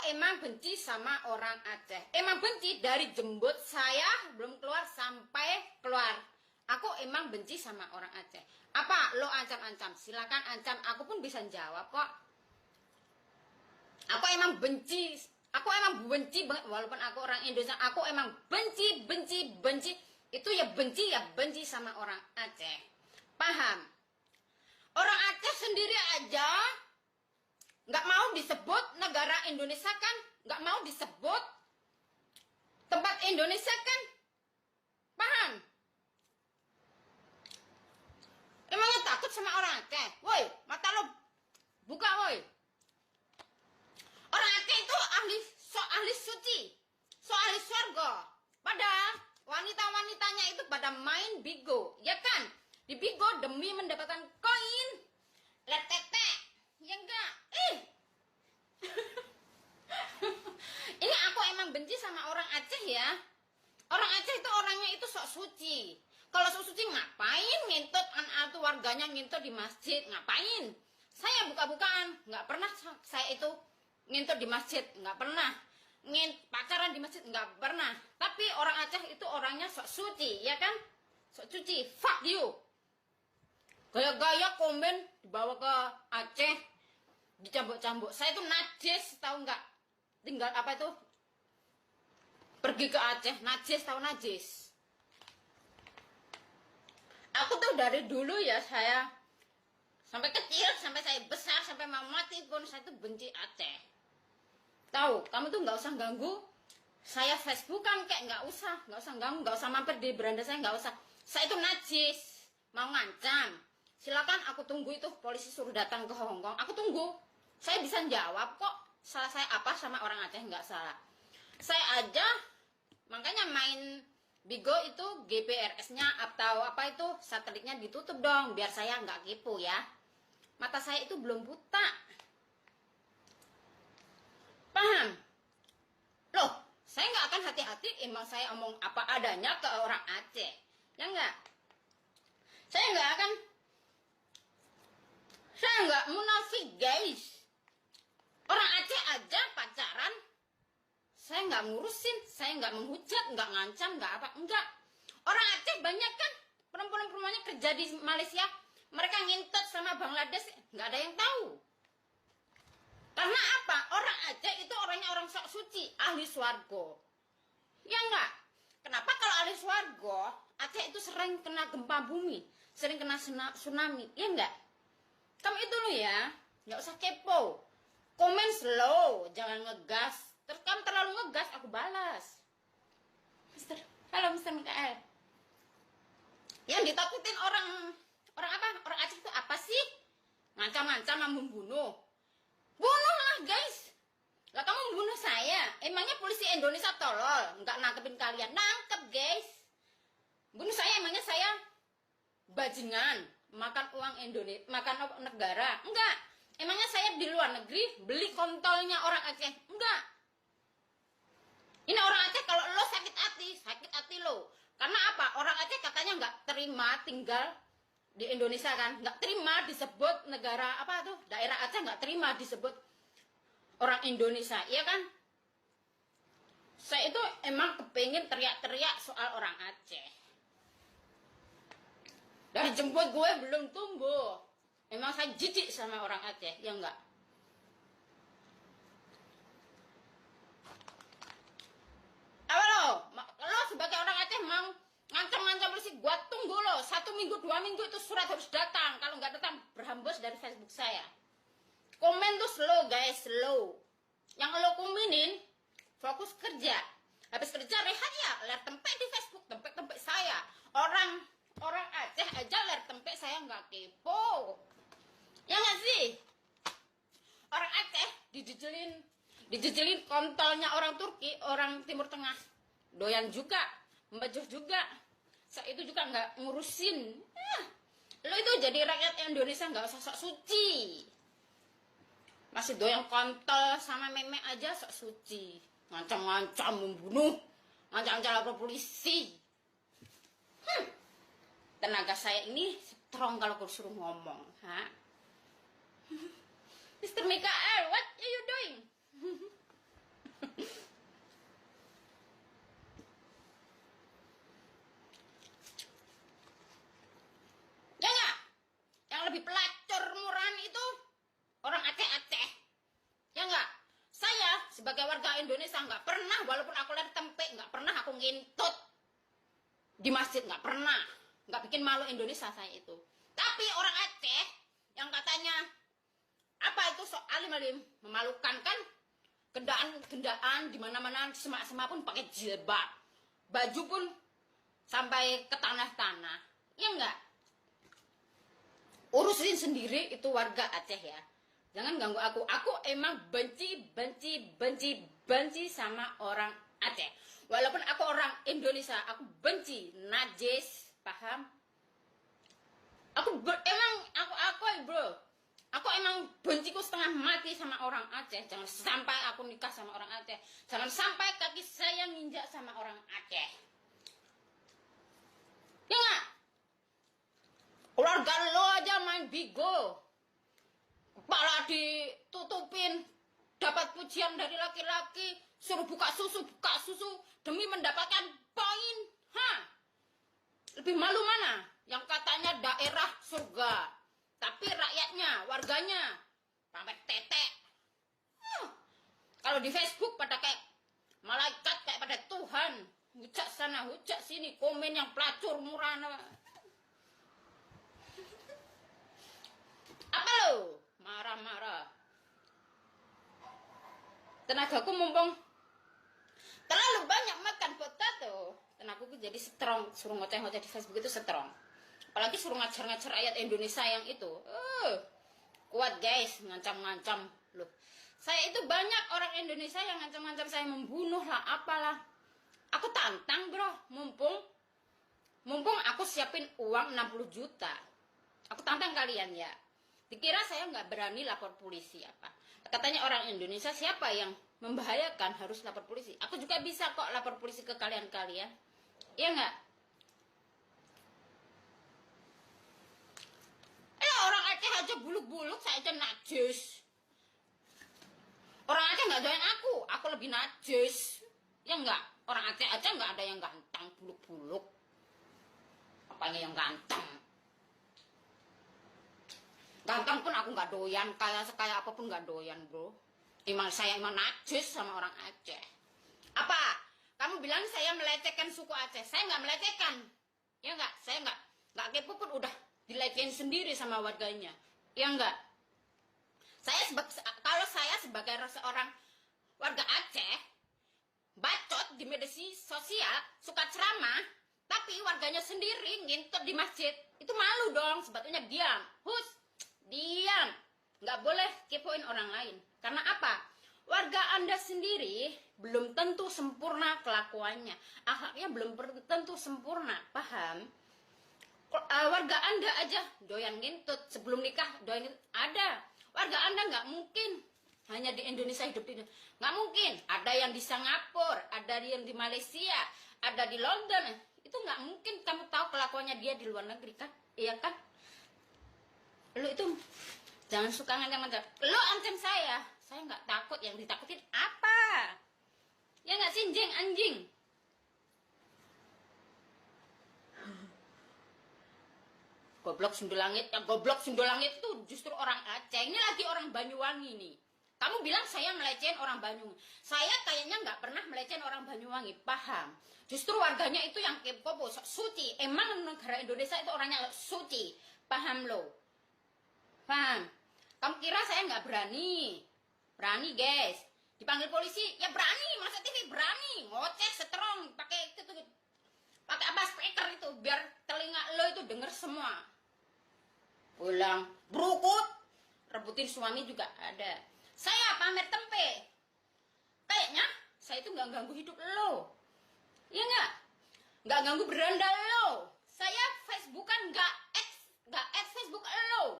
emang benci sama orang Aceh. Emang benci dari jembut saya belum keluar sampai keluar. Aku emang benci sama orang Aceh. Apa lo ancam-ancam? Silakan ancam, aku pun bisa jawab kok. Aku emang benci banget walaupun aku orang Indonesia. Aku emang benci. Itu ya benci sama orang Aceh. Paham? Orang Aceh sendiri aja nggak mau disebut negara Indonesia kan? Nggak mau disebut tempat Indonesia kan? Paham? Emangnya takut sama orang Aceh? Woi, mata lo buka woi. Orang Aceh itu ahli suci, ahli surga. Padahal wanita-wanitanya itu pada main bigo, ya kan? Di bigo demi mendapatkan koin, letete, ya enggak? Ini aku emang benci sama orang Aceh ya. Orang Aceh itu orangnya itu sok suci. Kalau sok suci ngapain ngintut anak itu warganya ngintut di masjid? Ngapain? Saya buka-bukaan, nggak pernah saya itu ngintut di masjid, nggak pernah. Pacaran di masjid nggak pernah. Tapi orang Aceh itu orangnya sok suci, ya kan? Sok suci. Fuck you. Gaya-gaya komen dibawa ke Aceh, dicambuk-cambuk. Saya itu najis, tahu nggak? Tinggal apa itu? Pergi ke Aceh, najis, tahu najis. Aku tuh dari dulu ya, saya sampai kecil, sampai saya besar, sampai mau mati pun saya tuh benci Aceh. Tahu, kamu tuh nggak usah ganggu saya Facebookan, kayak nggak usah ganggu, nggak usah mampir di beranda saya, nggak usah. Saya itu najis, mau ngancam. Silakan aku tunggu itu polisi suruh datang ke Hongkong, aku tunggu. Saya bisa jawab kok. Salah saya apa sama orang Aceh? Nggak salah. Saya aja makanya main Bigo itu GPRS-nya atau apa itu satelitnya ditutup dong biar saya nggak kepo ya. Mata saya itu belum buta. Paham? Loh, saya nggak akan hati-hati, emang saya omong apa adanya ke orang Aceh. Ya nggak? Saya nggak munafik guys. Orang Aceh aja pacaran, saya nggak ngurusin, saya nggak menghujat, nggak ngancam, nggak apa, enggak. Orang Aceh banyak kan perempuan-perempuannya kerja di Malaysia, mereka ngintet sama Bangladesh, nggak ada yang tahu. Karena apa? Orang Aceh itu orangnya orang sok suci, ahli swargo. Ya enggak? Kenapa kalau ahli swargo, Aceh itu sering kena gempa bumi, sering kena tsunami, ya enggak? Kamu itu loh ya, nggak usah kepo. Komen slow, jangan ngegas. Terus kamu terlalu ngegas, aku balas. Halo Mister Mikael. Yang ditakutin orang apa? Orang Aceh itu apa sih? Ngancam-ngancam membunuh. Bunuhlah guys. Lah kamu membunuh saya. Emangnya polisi Indonesia tolol, nggak nangkepin kalian? Nangkep guys. Bunuh saya, emangnya saya bajingan makan uang Indonesia, makan negara? Enggak. Emangnya saya di luar negeri beli kontolnya orang Aceh? Enggak. Ini orang Aceh kalau lo sakit hati lo. Karena apa? Orang Aceh katanya nggak terima tinggal di Indonesia kan? Nggak terima disebut negara apa tuh? Daerah Aceh nggak terima disebut orang Indonesia, iya kan? Saya itu emang kepengen teriak-teriak soal orang Aceh. Dari jemput gue belum tumbuh. Emang saya jijik sama orang Aceh, ya enggak? Apa lo sebagai orang Aceh mau ngancam-ngancam polisi, gua tunggu lo 1 minggu 2 minggu itu surat harus datang. Kalau nggak datang berhembus dari Facebook saya. Komen tuh slow guys, slow. Yang lo komenin fokus kerja. Habis kerja rehat ya, lihat tempe di Facebook, tempe saya. Orang Aceh aja lihat tempe saya nggak kepo. Ya nggak sih? Orang Aceh dijejelin kontolnya orang Turki, orang Timur Tengah. Doyan juga, membajuh juga. Saya itu juga nggak ngurusin. Lo itu jadi rakyat Indonesia nggak usah sok suci. Masih doyan kontol sama meme aja sok suci. Ngancam-ngancam membunuh, ngancam-ngancam lapor polisi. Tenaga saya ini strong kalau suruh ngomong, ha? Mr. Mikael, what are you doing? sebagai warga Indonesia nggak pernah, walaupun aku lahir tempe, nggak pernah aku ngintut di masjid, nggak pernah, nggak bikin malu Indonesia saya itu. Tapi orang Aceh yang katanya apa itu sok alim-alim memalukan kan, gendaan di mana-mana, semak-semak pun pakai jilbab, baju pun sampai ke tanah-tanah, ya enggak? Urusin sendiri itu warga Aceh ya. Jangan ganggu aku. Aku emang benci sama orang Aceh. Walaupun aku orang Indonesia, aku benci najis, paham? Aku emang benciku setengah mati sama orang Aceh. Jangan sampai aku nikah sama orang Aceh. Jangan sampai kaki saya nginjak sama orang Aceh. Ya enggak? Keluarga lo aja main bigo, kepala ditutupin, dapat pujian dari laki-laki, suruh buka susu demi mendapatkan poin. Lebih malu mana? Yang katanya daerah surga, tapi rakyatnya, warganya pamer tetek. Kalau di Facebook pada kayak malaikat, kayak pada Tuhan, hujat sana hujat sini, komen yang pelacur murana. Apa lo? Marah-marah. Tenagaku mumpung terlalu banyak makan potato. Tenagaku jadi strong. Suruh ngoceh-ngoceh di Facebook itu strong. Apalagi suruh ngajar-ngajar ayat Indonesia yang itu. Kuat guys, ngancam-ngancam. Loh, saya itu banyak orang Indonesia yang ngancam-ngancam saya, membunuh lah, apalah. Aku tantang bro, mumpung aku siapin uang 60 juta. Aku tantang kalian ya. Dikira saya nggak berani lapor polisi apa? Katanya orang Indonesia siapa yang membahayakan harus lapor polisi. Aku juga bisa kok lapor polisi ke kalian-kalian. Iya nggak? Orang Aceh aja buluk-buluk, saya aja najis. Orang Aceh nggak doyan aku lebih najis. Ya nggak? Orang Aceh aja nggak ada yang ganteng, buluk-buluk. Apanya yang ganteng? Ganteng pun aku nggak doyan, kaya apapun nggak doyan bro. Saya emang najis sama orang Aceh. Apa? Kamu bilang saya melecehkan suku Aceh? Saya nggak melecehkan, ya nggak? Saya nggak kepo pun udah dilecehin sendiri sama warganya, ya nggak? Kalau saya sebagai seorang warga Aceh, bacot di media sosial, suka ceramah, tapi warganya sendiri ngintip di masjid, itu malu dong. Sebetulnya diam, diam, nggak boleh kepoin orang lain. Karena apa? Warga Anda sendiri belum tentu sempurna kelakuannya, akhlaknya belum tentu sempurna, paham? Warga Anda aja doyan ngintut, sebelum nikah doyan ngintut. Ada warga Anda nggak mungkin hanya di Indonesia hidup di, nggak mungkin. Ada yang di Singapura, ada yang di Malaysia, ada di London. Itu nggak mungkin kamu tahu kelakuannya dia di luar negeri kan? Iya kan? Lu itu jangan suka ngancam-ngancam. Lu ancam saya nggak takut. Yang ditakutin apa? Ya nggak sih, anjing. Goblok Sundolangit, yang goblok Sundolangit itu justru orang Aceh. Ini lagi orang Banyuwangi nih. Kamu bilang saya melecehin orang Banyuwangi. Saya kayaknya nggak pernah melecehin orang Banyuwangi, paham? Justru warganya itu yang kepo, suci. Emang negara Indonesia itu orangnya suci, paham lo? Paham? Kamu kira saya nggak berani? Berani guys. Dipanggil polisi, ya berani. Masa TV berani? Ngoceh strong, pakai apa speaker itu biar telinga lo itu denger semua. Pulang berukut, rebutin suami juga ada. Saya pamer tempe. Kayaknya saya itu nggak ganggu hidup lo, ya nggak ganggu beranda lo. Saya Facebookan nggak add Facebook lo.